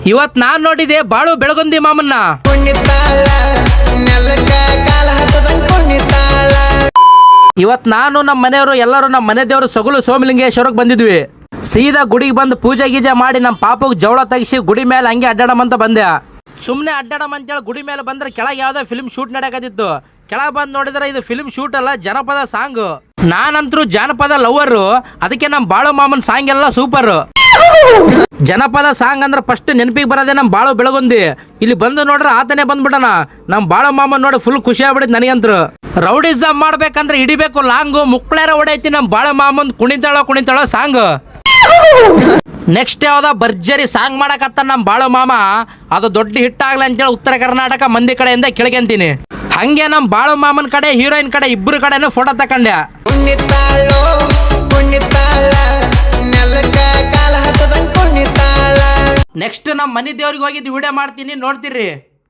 ಇವತ್ ನಾನ್ ನೋಡಿದೆ ಬಾಳು ಬೆಳಗುಂದಿ ಮಾಮನ್ನ. ಇವತ್ ನಾನು ನಮ್ಮ ಮನೆಯವರು ಎಲ್ಲರೂ ನಮ್ಮ ಮನೆ ದೇವರು ಸಗುಲು ಸೋಮಲಿಂಗೇಶ್ವರಕ್ಕೆ ಬಂದಿದ್ವಿ. ಸೀದಾ ಗುಡಿಗೆ ಬಂದು ಪೂಜೆ ಗೀಜೆ ಮಾಡಿ ನಮ್ಮ ಪಾಪಗೆ ಜವಳ ತೆಗಿಸಿ ಗುಡಿ ಮೇಲೆ ಹಂಗೆ ಅಡ್ಡಾಡಮಂತ ಬಂದೆ. ಸುಮ್ಮನೆ ಅಡ್ಡಾಡಮ್ ಅಂತೇಳಿ ಗುಡಿ ಮೇಲೆ ಬಂದ್ರೆ ಕೆಳಗೆ ಯಾವ್ದೋ ಫಿಲ್ಮ್ ಶೂಟ್ ನಡೆಯಕತ್ತಿತ್ತು. ಕೆಳಗೆ ಬಂದು ನೋಡಿದ್ರೆ ಇದು ಫಿಲ್ಮ್ ಶೂಟ್ ಅಲ್ಲ, ಜನಪದ ಸಾಂಗ್. ನಾನಂತರೂ ಜಾನಪದ ಲವರ್, ಅದಕ್ಕೆ ನಮ್ಮ ಬಾಳು ಮಾಮನ್ ಸಾಂಗ್ ಎಲ್ಲ ಸೂಪರ್. ಜನಪದ ಸಾಂಗ್ ಅಂದ್ರೆ ಫಸ್ಟ್ ನೆನಪಿಗೆ ಬರೋದೇ ನಮ್ಮ ಬಾಳು ಬೆಳಗುಂದಿ. ಇಲ್ಲಿ ಬಂದು ನೋಡ್ರೆ ಆತನೇ ಬಂದ್ಬಿಟ್ಟನ. ನಮ್ಮ ಬಾಳು ಮಾಮನ್ ನೋಡಿ ಫುಲ್ ಖುಷಿ ಆಗ್ಬಿಡಿದ್ ನನಗಂತ್ರು. ರೌಡಿಸಮ್ ಮಾಡ್ಬೇಕಂದ್ರೆ ಹಿಡಿಬೇಕು ಲಾಂಗು, ಮುಕ್ಳೇರ ಹೊಡೈತಿ ನಮ್ಮ ಬಾಳು ಮಾಮನ್ ಕುಣಿತಾಳೋ ಸಾಂಗ್. ನೆಕ್ಸ್ಟ್ ಯಾವ್ದೋ ಭರ್ಜರಿ ಸಾಂಗ್ ಮಾಡಕತ್ತ ನಮ್ಮ ಬಾಳು ಮಾಮ. ಅದು ದೊಡ್ಡ ಹಿಟ್ ಆಗ್ಲಿ ಅಂತೇಳಿ ಉತ್ತರ ಕರ್ನಾಟಕ ಮಂದಿ ಕಡೆಯಿಂದ ಕೇಳ್ಕೊಂತೀನಿ. ಹಂಗೆ ನಮ್ಮ ಬಾಳು ಮಾಮನ್ ಕಡೆ ಹೀರೋಯಿನ್ ಕಡೆ ಇಬ್ಬರು ಕಡೆನೂ ಫೋಟೋ ತಕೊಂಡೆ. ನೆಕ್ಸ್ಟ್ ನಮ್ಮ ಮನೆ ದೇವ್ರಿಗೆ ಹೋಗಿದ್ದು ವಿಡಿಯೋ ಮಾಡ್ತೀನಿ, ನೋಡ್ತೀರಿ.